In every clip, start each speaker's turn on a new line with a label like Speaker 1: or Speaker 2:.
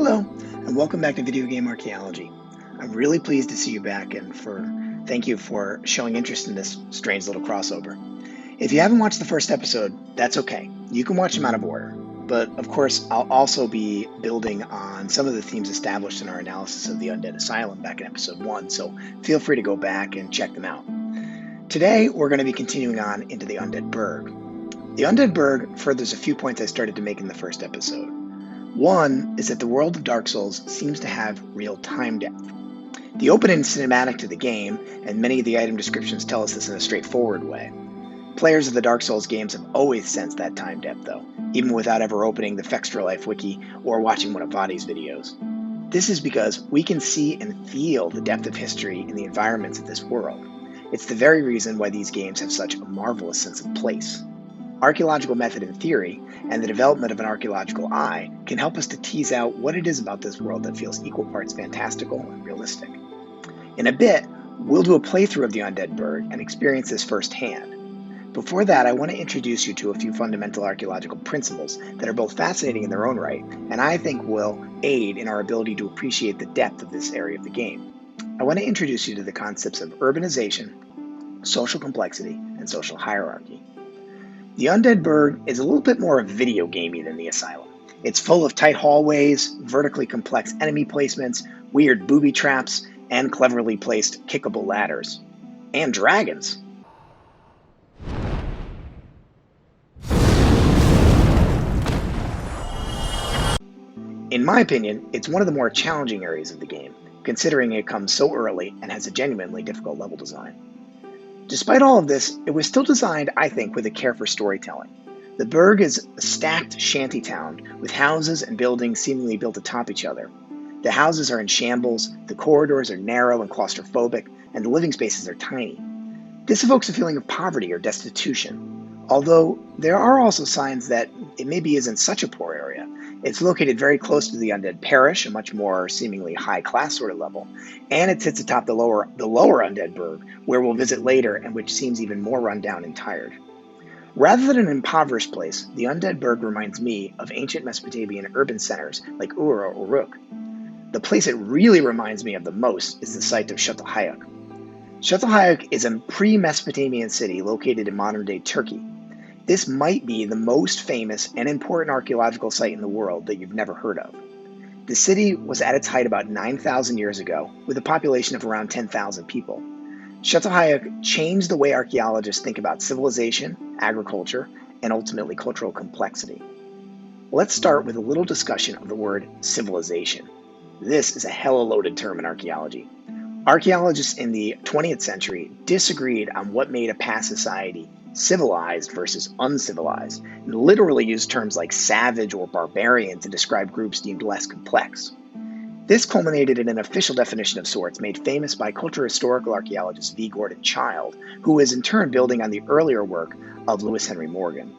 Speaker 1: Hello, and welcome back to Video Game Archaeology. I'm really pleased to see you back and thank you for showing interest in this strange little crossover. If you haven't watched the first episode, that's okay. You can watch them out of order. But of course, I'll also be building on some of the themes established in our analysis of the Undead Asylum back in episode 1, so feel free to go back and check them out. Today, we're going to be continuing on into the Undead Burg. The Undead Burg furthers a few points I started to make in the first episode. One is that the world of Dark Souls seems to have real time depth. The opening cinematic to the game, and many of the item descriptions tell us this in a straightforward way. Players of the Dark Souls games have always sensed that time depth, though, even without ever opening the Fextra Life wiki or watching one of Vadi's videos. This is because we can see and feel the depth of history in the environments of this world. It's the very reason why these games have such a marvelous sense of place. Archaeological method and theory, and the development of an archaeological eye, can help us to tease out what it is about this world that feels equal parts fantastical and realistic. In a bit, we'll do a playthrough of the Undead Burg and experience this firsthand. Before that, I want to introduce you to a few fundamental archaeological principles that are both fascinating in their own right, and I think will aid in our ability to appreciate the depth of this area of the game. I want to introduce you to the concepts of urbanization, social complexity, and social hierarchy. The Undead Burg is a little bit more video gamey than the Asylum. It's full of tight hallways, vertically complex enemy placements, weird booby traps, and cleverly placed kickable ladders. And dragons. In my opinion, it's one of the more challenging areas of the game, considering it comes so early and has a genuinely difficult level design. Despite all of this, it was still designed, I think, with a care for storytelling. The Burg is a stacked shantytown with houses and buildings seemingly built atop each other. The houses are in shambles, the corridors are narrow and claustrophobic, and the living spaces are tiny. This evokes a feeling of poverty or destitution, although there are also signs that it maybe isn't such a poor area. It's located very close to the Undead Parish, a much more seemingly high-class sort of level, and it sits atop the lower Undead Burg, where we'll visit later and which seems even more run-down and tired. Rather than an impoverished place, the Undead Burg reminds me of ancient Mesopotamian urban centers like Ur or Uruk. The place it really reminds me of the most is the site of Çatalhöyük. Çatalhöyük is a pre-Mesopotamian city located in modern-day Turkey. This might be the most famous and important archaeological site in the world that you've never heard of. The city was at its height about 9,000 years ago, with a population of around 10,000 people. Çatalhöyük changed the way archaeologists think about civilization, agriculture, and ultimately cultural complexity. Let's start with a little discussion of the word civilization. This is a hella loaded term in archaeology. Archaeologists in the 20th century disagreed on what made a past society civilized versus uncivilized, and literally used terms like savage or barbarian to describe groups deemed less complex. This culminated in an official definition of sorts made famous by cultural historical archaeologist V. Gordon Childe, who was in turn building on the earlier work of Lewis Henry Morgan.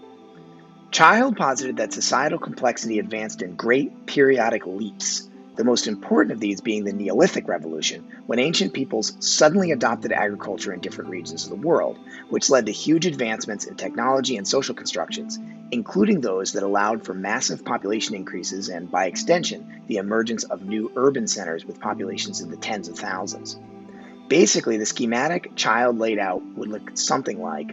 Speaker 1: Childe posited that societal complexity advanced in great periodic leaps, the most important of these being the Neolithic Revolution, when ancient peoples suddenly adopted agriculture in different regions of the world, which led to huge advancements in technology and social constructions, including those that allowed for massive population increases and, by extension, the emergence of new urban centers with populations in the tens of thousands. Basically, the schematic Childe laid out would look something like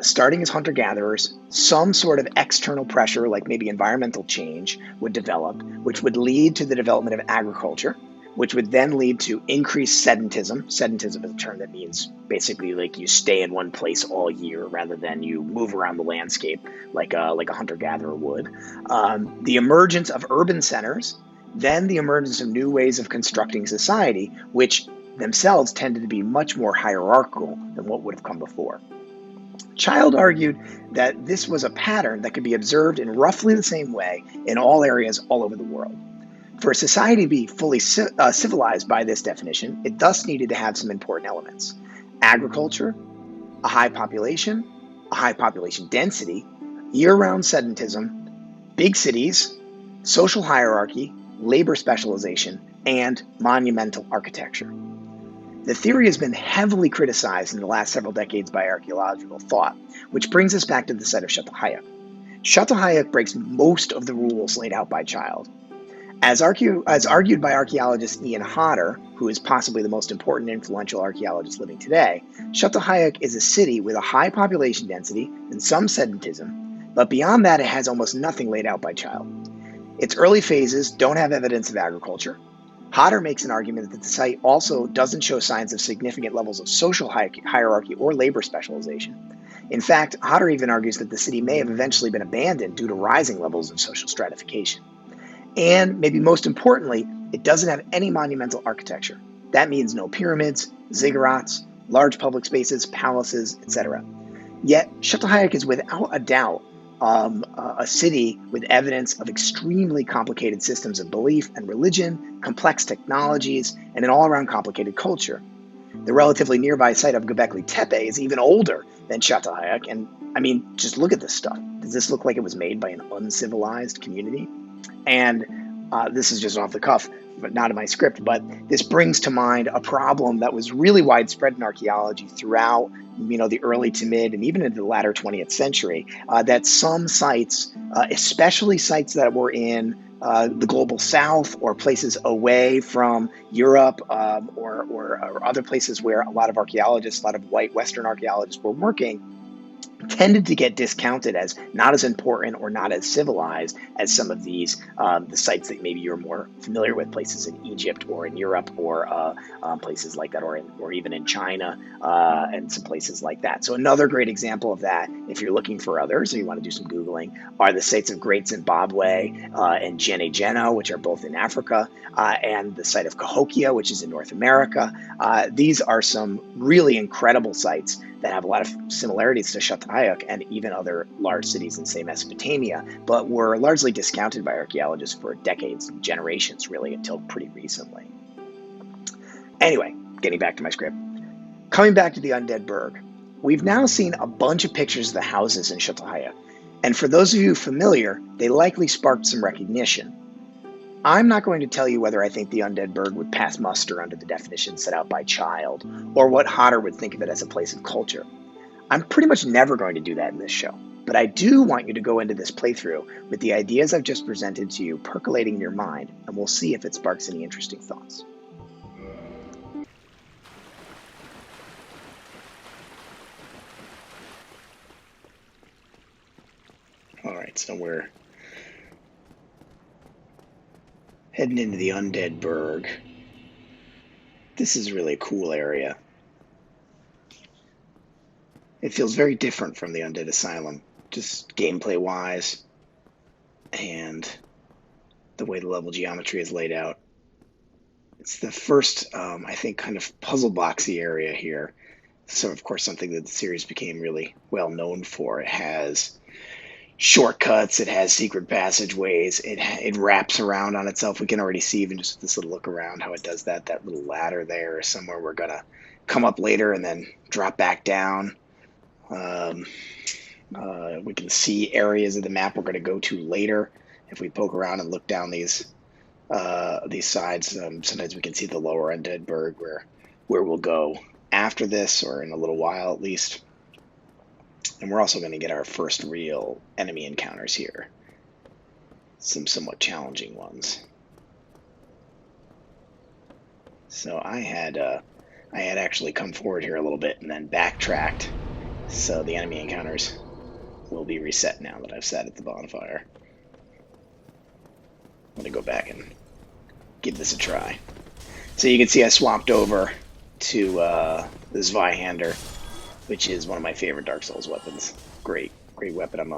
Speaker 1: starting as hunter-gatherers, some sort of external pressure, like maybe environmental change, would develop, which would lead to the development of agriculture, which would then lead to increased sedentism. Sedentism is a term that means basically like you stay in one place all year rather than you move around the landscape like a hunter-gatherer would. The emergence of urban centers, then the emergence of new ways of constructing society, which themselves tended to be much more hierarchical than what would have come before. Childe argued that this was a pattern that could be observed in roughly the same way in all areas all over the world. For a society to be fully civilized by this definition, it thus needed to have some important elements: agriculture, a high population density, year-round sedentism, big cities, social hierarchy, labor specialization, and monumental architecture. The theory has been heavily criticized in the last several decades by archaeological thought, which brings us back to the site of Çatalhöyük. Çatalhöyük breaks most of the rules laid out by Childe. As argued by archaeologist Ian Hodder, who is possibly the most important and influential archaeologist living today, Çatalhöyük is a city with a high population density and some sedentism, but beyond that it has almost nothing laid out by child. Its early phases don't have evidence of agriculture. Hodder makes an argument that the site also doesn't show signs of significant levels of social hierarchy or labor specialization. In fact, Hodder even argues that the city may have eventually been abandoned due to rising levels of social stratification. And maybe most importantly, it doesn't have any monumental architecture. That means no pyramids, ziggurats, large public spaces, palaces, etc. Yet, Çatalhöyük is without a doubt a city with evidence of extremely complicated systems of belief and religion, complex technologies, and an all-around complicated culture. The relatively nearby site of Göbekli Tepe is even older than Çatalhöyük, and I mean, just look at this stuff. Does this look like it was made by an uncivilized community? And this is just off the cuff, but not in my script, but this brings to mind a problem that was really widespread in archaeology throughout, the early to mid and even into the latter 20th century, that some sites, especially sites that were in the global south or places away from Europe or other places where a lot of archaeologists, a lot of white Western archaeologists were working, tended to get discounted as not as important or not as civilized as some of these, the sites that maybe you're more familiar with, places in Egypt or in Europe or places like that, or even in China and some places like that. So another great example of that, if you're looking for others or you want to do some Googling, are the sites of Great Zimbabwe and Gene, which are both in Africa, and the site of Cahokia, which is in North America. These are some really incredible sites that have a lot of similarities to Çatalhöyük and even other large cities in, say, Mesopotamia, but were largely discounted by archaeologists for decades and generations, really, until pretty recently. Anyway, getting back to my script. Coming back to the Undead Burg, we've now seen a bunch of pictures of the houses in Çatalhöyük, and for those of you familiar, they likely sparked some recognition. I'm not going to tell you whether I think the Undead Burg would pass muster under the definition set out by Child, or what Hodder would think of it as a place of culture. I'm pretty much never going to do that in this show, but I do want you to go into this playthrough with the ideas I've just presented to you percolating in your mind, and we'll see if it sparks any interesting thoughts. Alright, so we're heading into the Undead Burg. This is really a cool area. It feels very different from the Undead Asylum, just gameplay-wise, and the way the level geometry is laid out. It's the first, I think, kind of puzzle boxy area here. So, of course, something that the series became really well known for. It has shortcuts, it has secret passageways, it wraps around on itself. We can already see, even just this little look around, how it does that. That little ladder there is somewhere we're going to come up later and then drop back down. We can see areas of the map we're going to go to later. If we poke around and look down these sides, sometimes we can see the lower Undead Burg where we'll go after this, or in a little while at least. And we're also going to get our first real enemy encounters here. Some somewhat challenging ones. So I had actually come forward here a little bit and then backtracked. So the enemy encounters will be reset now that I've sat at the bonfire. I'm going to go back and give this a try. So you can see I swapped over to the Zweihander, which is one of my favorite Dark Souls weapons. Great weapon. I'm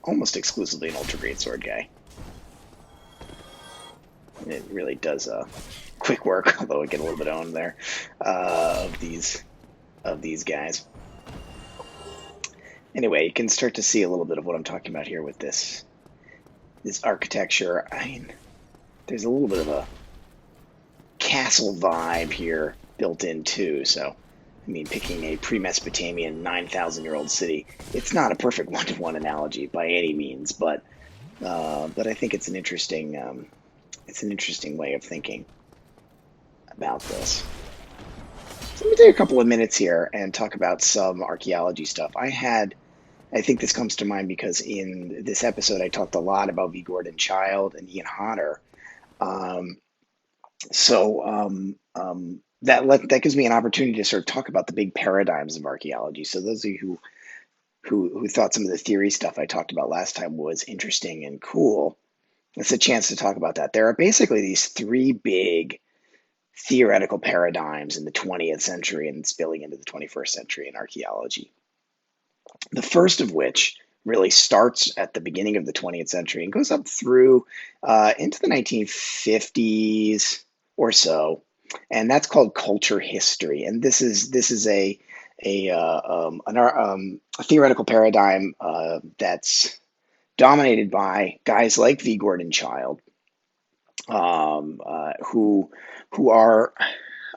Speaker 1: almost exclusively an Ultra Greatsword guy. And it really does quick work, although I get a little bit owned there, of these guys. Anyway, you can start to see a little bit of what I'm talking about here with this architecture. I mean, there's a little bit of a castle vibe here built in too, so I mean, picking a pre-Mesopotamian 9,000-year-old city, it's not a perfect one-to-one analogy by any means, but I think it's an interesting way of thinking about this. So let me take a couple of minutes here and talk about some archaeology stuff. I had I think this comes to mind because in this episode I talked a lot about V. Gordon Childe and Ian Hodder. Um, that gives me an opportunity to sort of talk about the big paradigms of archaeology. So those of you who thought some of the theory stuff I talked about last time was interesting and cool, it's a chance to talk about that. There are basically these three big theoretical paradigms in the 20th century and spilling into the 21st century in archaeology. The first of which really starts at the beginning of the 20th century and goes up through into the 1950s or so, and that's called culture history. And this is a theoretical paradigm that's dominated by guys like V. Gordon Childe, who are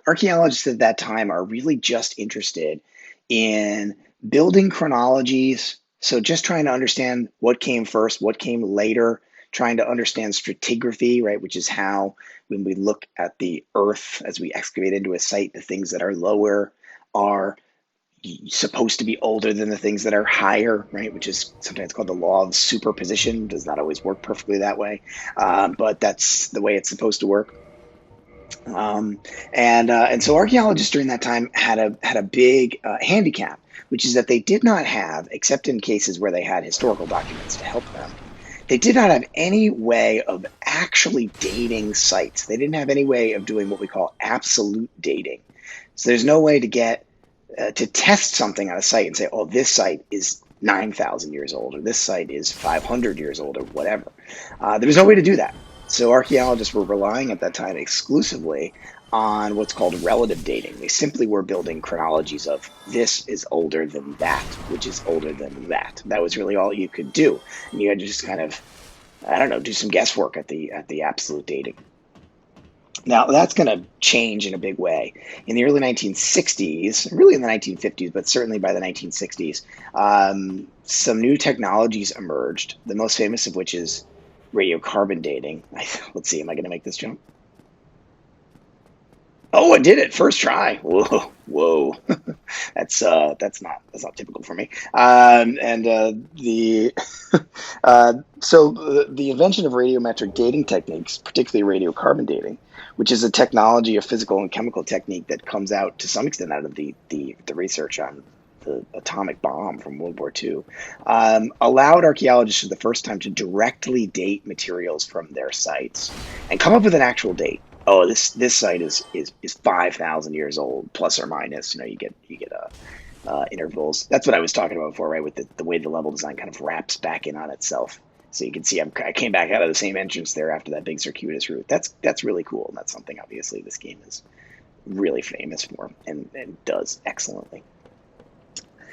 Speaker 1: archaeologists at that time are really just interested in building chronologies. So just trying to understand what came first, what came later, trying to understand stratigraphy, right, which is how when we look at the earth as we excavate into a site, the things that are lower are supposed to be older than the things that are higher, right? Which is sometimes called the law of superposition. Does not always work perfectly that way, but that's the way it's supposed to work. And so archaeologists during that time had a big handicap, which is that they did not have, except in cases where they had historical documents to help them, they did not have any way of actually dating sites. They didn't have any way of doing what we call absolute dating. So there's no way to get to test something on a site and say, oh, this site is 9,000 years old, or this site is 500 years old, or whatever. There was no way to do that. So archaeologists were relying at that time exclusively on what's called relative dating. They simply were building chronologies of this is older than that, which is older than that. That was really all you could do. And you had to just kind of, I don't know, do some guesswork at the absolute dating. Now, that's going to change in a big way. In the early 1960s, really in the 1950s, but certainly by the 1960s, some new technologies emerged, the most famous of which is radiocarbon dating. Let's see, am I going to make this jump? Oh, I did it first try. Whoa. That's not typical for me. The invention of radiometric dating techniques, particularly radiocarbon dating, which is a technology, a physical and chemical technique that comes out to some extent out of the research on the atomic bomb from World War II, allowed archaeologists for the first time to directly date materials from their sites and come up with an actual date. Oh, this site is 5,000 years old, plus or minus. You get intervals. That's what I was talking about before, right? With the way the level design kind of wraps back in on itself. So you can see I came back out of the same entrance there after that big circuitous route. That's really cool, and that's something obviously this game is really famous for and does excellently.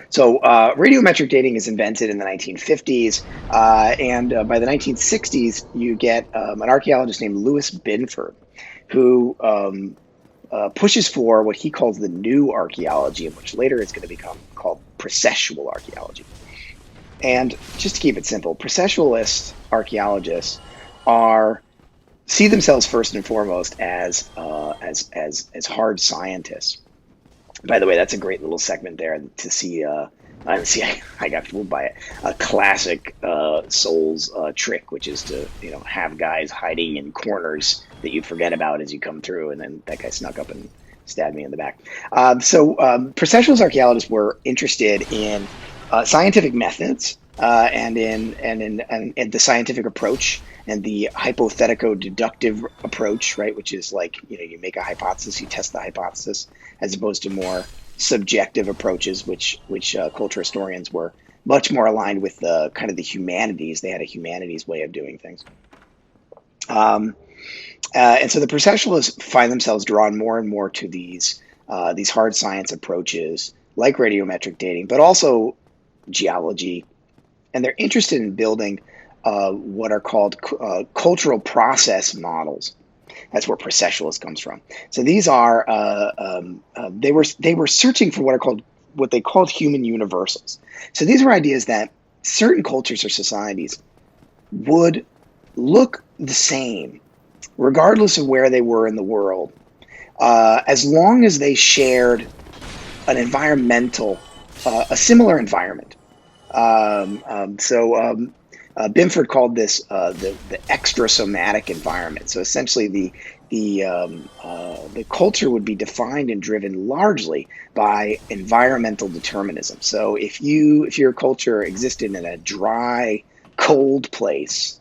Speaker 1: So radiometric dating is invented in the 1950s, and by the 1960s, you get an archaeologist named Louis Binford, who pushes for what he calls the new archaeology, which later is going to become called processual archaeology. And just to keep it simple, processualist archaeologists see themselves first and foremost as hard scientists. By the way, that's a great little segment there to see. I got fooled by it. A classic Souls trick, which is to have guys hiding in corners that you forget about as you come through, and then that guy snuck up and stabbed me in the back. Processualist archaeologists were interested in scientific methods and in the scientific approach and the hypothetico-deductive approach, right? Which is like you make a hypothesis, you test the hypothesis, as opposed to more subjective approaches, which culture historians were much more aligned with the kind of the humanities. They had a humanities way of doing things. And so the processualists find themselves drawn more and more to these hard science approaches like radiometric dating, but also geology, and they're interested in building what are called cultural process models. That's where processualist comes from. So these are they were searching for what they called human universals. So these were ideas that certain cultures or societies would look the same regardless of where they were in the world, as long as they shared an environmental, a similar environment. Binford called this the extrasomatic environment. So essentially, the culture would be defined and driven largely by environmental determinism. So if your culture existed in a dry, cold place,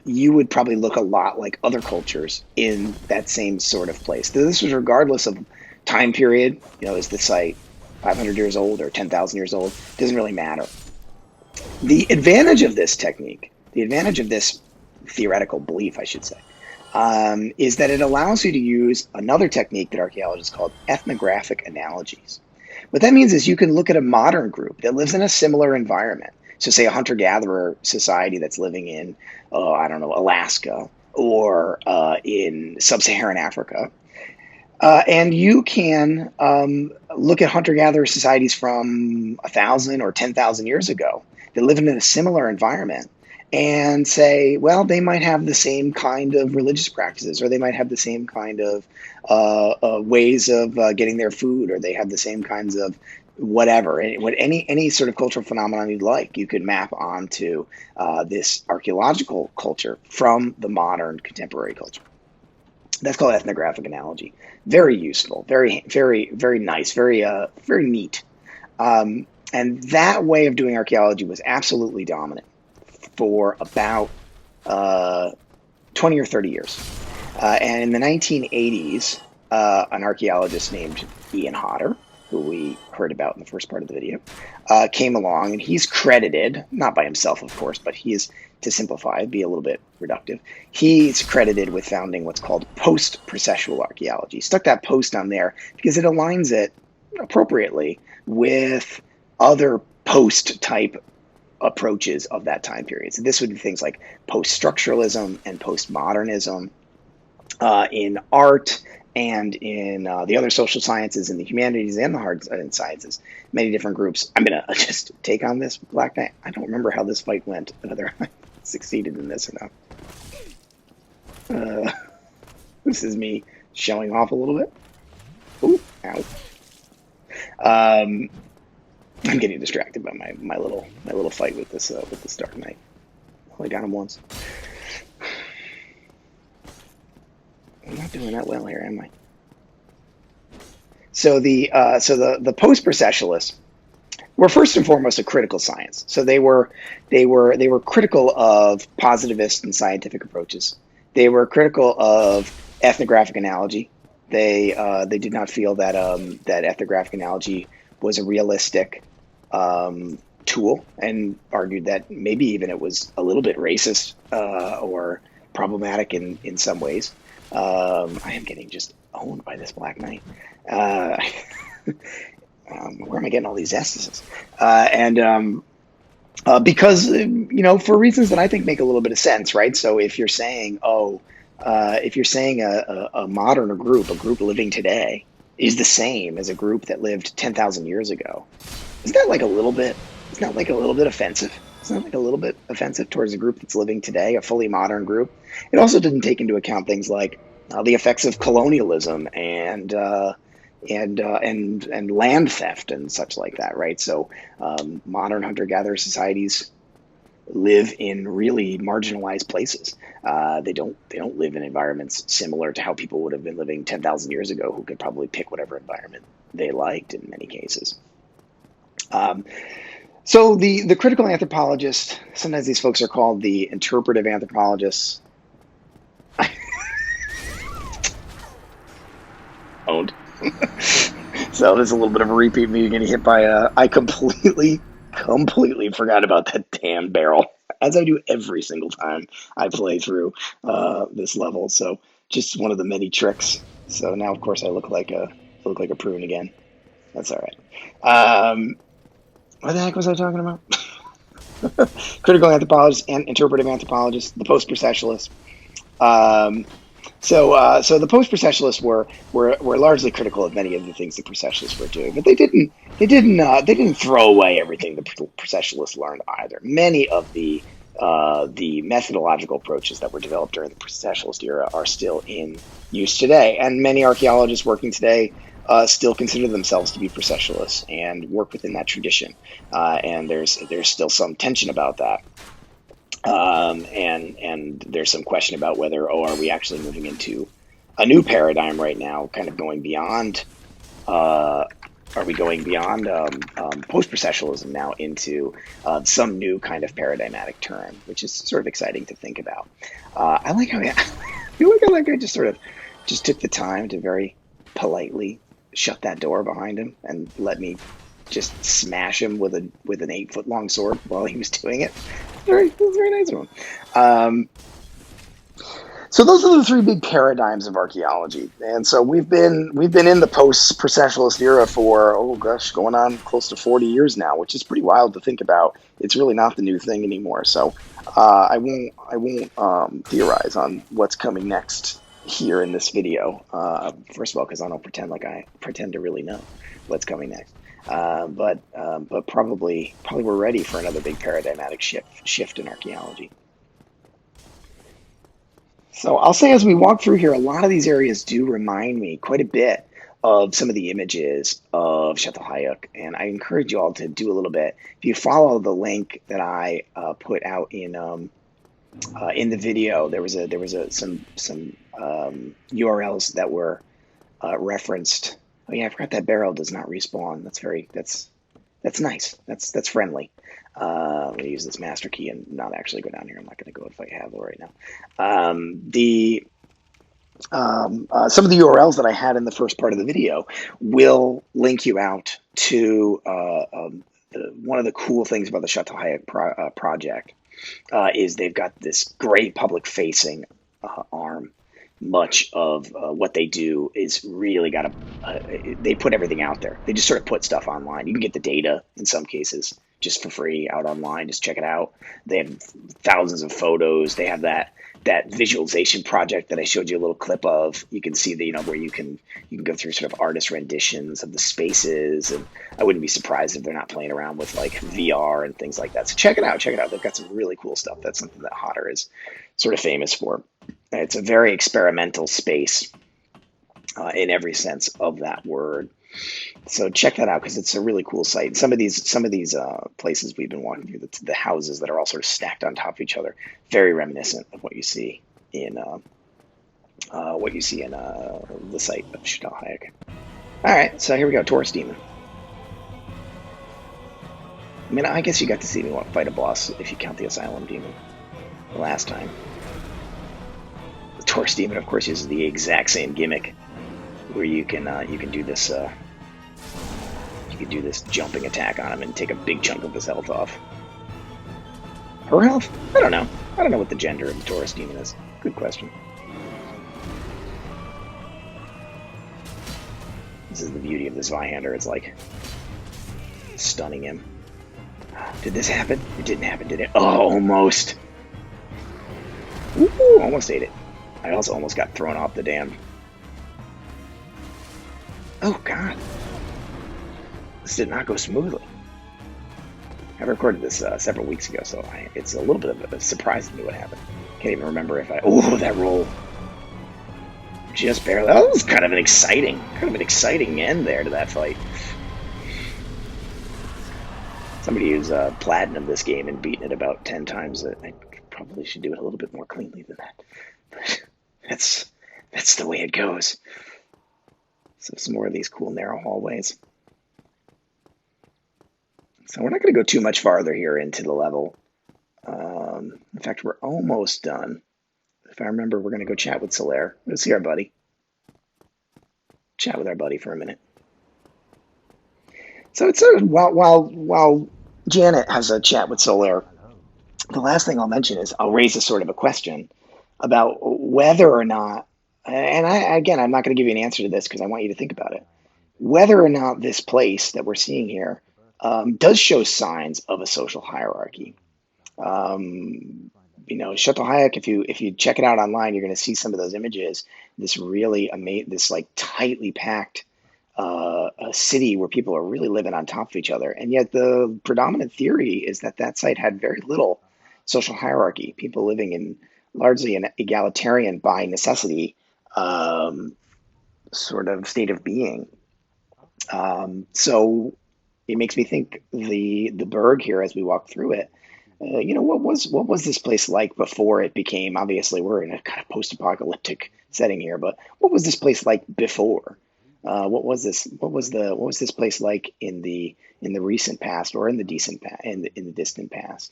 Speaker 1: you would probably look a lot like other cultures in that same sort of place. So this was regardless of time period. Is the site 500 years old or 10,000 years old? Doesn't really matter. The advantage of this technique, the advantage of this theoretical belief, I should say, is that it allows you to use another technique that archaeologists call ethnographic analogies. What that means is you can look at a modern group that lives in a similar environment. So say a hunter-gatherer society that's living in, I don't know, Alaska or in sub-Saharan Africa. And you can look at hunter-gatherer societies from 1,000 or 10,000 years ago that live in a similar environment and say, well, they might have the same kind of religious practices, or they might have the same kind of ways of getting their food, or they have the same kinds of whatever. Any sort of cultural phenomenon you'd like, you could map onto this archaeological culture from the modern contemporary culture. That's called ethnographic analogy. Very useful, very, very, very nice, very neat. And that way of doing archaeology was absolutely dominant for about 20 or 30 years. And in the 1980s, an archaeologist named Ian Hodder, who we heard about in the first part of the video, came along, and he's credited, not by himself, of course, but he is, to simplify, be a little bit reductive, he's credited with founding what's called post-processual archaeology. He stuck that post on there because it aligns it appropriately with other post-type approaches of that time period. So this would be things like post-structuralism and post-modernism in art and in the other social sciences and the humanities and the hard sciences, many different groups. I'm going to just take on this Black Knight. I don't remember how this fight went, whether I succeeded in this or not. This is me showing off a little bit. Ooh, ow. I'm getting distracted by my little fight with this Dark Knight. Only got him once. I'm not doing that well here, am I? So the post-processualists were first and foremost a critical science. So they were critical of positivist and scientific approaches. They were critical of ethnographic analogy. They did not feel that that ethnographic analogy was a realistic tool, and argued that maybe even it was a little bit racist or problematic in some ways. I am getting just owned by this Black Knight. Where am I getting all these S's? Because, for reasons that I think make a little bit of sense, right? So if you're saying, a modern group, a group living today, is the same as a group that lived 10,000 years ago, isn't that like a little bit offensive? It's not like a little bit offensive towards a group that's living today, a fully modern group. It also didn't take into account things like the effects of colonialism and land theft and such like that, right? So modern hunter-gatherer societies live in really marginalized places. They don't live in environments similar to how people would have been living 10,000 years ago, who could probably pick whatever environment they liked in many cases. So the critical anthropologist, sometimes these folks are called the interpretive anthropologists. Owned. So there's a little bit of a repeat, me getting hit by I completely forgot about that damn barrel, as I do every single time I play through this level. So just one of the many tricks. So now, of course, I look like a prune again. That's all right. What the heck was I talking about? Critical anthropologists and interpretive anthropologists, the post-processualists. So the post-processualists were largely critical of many of the things the processualists were doing, but they didn't throw away everything the processualists learned either. Many of the methodological approaches that were developed during the processualist era are still in use today, and many archaeologists working today still consider themselves to be processualists and work within that tradition. And there's still some tension about that. And there's some question about whether, are we actually moving into a new paradigm right now, kind of going beyond, are we going beyond post-processualism now into some new kind of paradigmatic turn, which is sort of exciting to think about. I like how I feel like I just sort of just took the time to very politely shut that door behind him and let me just smash him with an 8-foot long sword while he was doing it. It was very nice of him. So those are the three big paradigms of archaeology, and so we've been in the post-processualist era for going on close to 40 years now, which is pretty wild to think about. It's really not the new thing anymore. So I won't theorize on what's coming next here in this video. First of all, because I don't pretend to really know what's coming next. But probably we're ready for another big paradigmatic shift in archaeology. So I'll say as we walk through here, a lot of these areas do remind me quite a bit of some of the images of Çatalhöyük, and I encourage you all to do a little bit. If you follow the link that I put out in the video, there was some URLs that were referenced. Oh yeah, I forgot that barrel does not respawn. That's nice. That's friendly. I'm going to use this master key and not actually go down here. I'm not going to go if I have it right now. Some of the URLs that I had in the first part of the video will link you out to one of the cool things about the Çatalhöyük project is they've got this great public-facing arm. Much of what they do is really they put everything out there. They just sort of put stuff online. You can get the data in some cases just for free out online. Just check it out. They have thousands of photos. They have that visualization project that I showed you a little clip of. You can see where you can go through sort of artist renditions of the spaces, and I wouldn't be surprised if they're not playing around with like VR and things like that. So check it out. They've got some really cool stuff. That's something that Hodder is sort of famous for. It's a very experimental space in every sense of that word. So check that out because it's a really cool site. Some of these places we've been walking through, the houses that are all sort of stacked on top of each other, very reminiscent of what you see in the site of Çatalhöyük. All right, so here we go, Taurus Demon. I mean, I guess you got to see me fight a boss if you count the Asylum Demon the last time. The Taurus Demon, of course, uses the exact same gimmick where you can do this jumping attack on him and take a big chunk of his health off. Her health? I don't know what the gender of the Taurus Demon is. Good question. This is the beauty of this Vihander. It's like stunning him. Did this happen? It didn't happen, did it? Oh, almost. Ooh, almost ate it. I also almost got thrown off the damn. Oh, God. This did not go smoothly. I recorded this several weeks ago, so it's a little bit of a surprise to me what happened. Can't even remember if I... Oh, that roll. Just barely. That was kind of an exciting end there to that fight. Somebody who's platinum this game and beaten it about 10 times, I probably should do it a little bit more cleanly than that. But that's the way it goes. So some more of these cool narrow hallways. So we're not going to go too much farther here into the level. In fact, we're almost done. If I remember, we're going to go chat with Solaire. Let's see our buddy. Chat with our buddy for a minute. So it's while Janet has a chat with Solaire, the last thing I'll mention is I'll raise a sort of a question about whether or not, and I'm not going to give you an answer to this because I want you to think about it, whether or not this place that we're seeing here does show signs of a social hierarchy. Çatalhöyük, if you check it out online, you're going to see some of those images. This really this like tightly packed a city where people are really living on top of each other, and yet the predominant theory is that site had very little social hierarchy. People living in largely an egalitarian by necessity sort of state of being. So it makes me think the Berg here as we walk through it. What was this place like before it became? Obviously, we're in a kind of post-apocalyptic setting here, but what was this place like before? What was this? What was this place like in the recent past or in the in the distant past?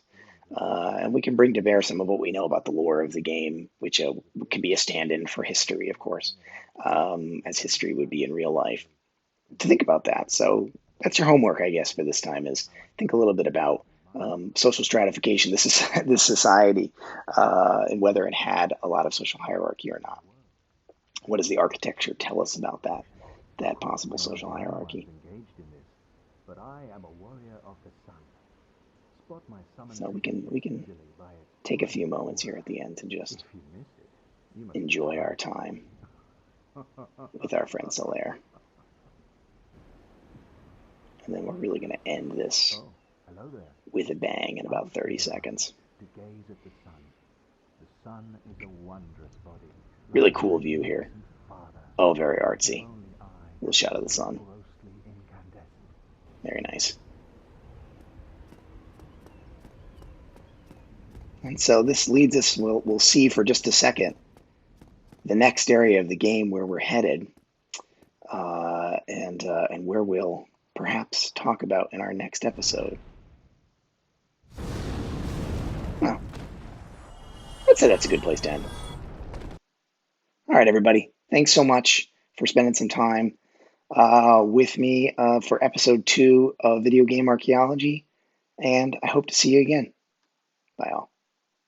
Speaker 1: And we can bring to bear some of what we know about the lore of the game, which can be a stand-in for history, of course, as history would be in real life. To think about that. So that's your homework, I guess, for this time is think a little bit about social stratification. This is this society and whether it had a lot of social hierarchy or not. What does the architecture tell us about that possible social hierarchy? So we can take a few moments here at the end to just enjoy our time with our friend Solaire. And then we're really going to end this with a bang in about 30 seconds. Really cool view here. Oh, very artsy. Little shot of the sun. Very nice. And so this leads us, we'll see for just a second, the next area of the game where we're headed, and where we'll perhaps talk about in our next episode. Well, I'd say that's a good place to end. All right, everybody. Thanks so much for spending some time with me for episode 2 of Video Game Archaeology, and I hope to see you again. Bye, all.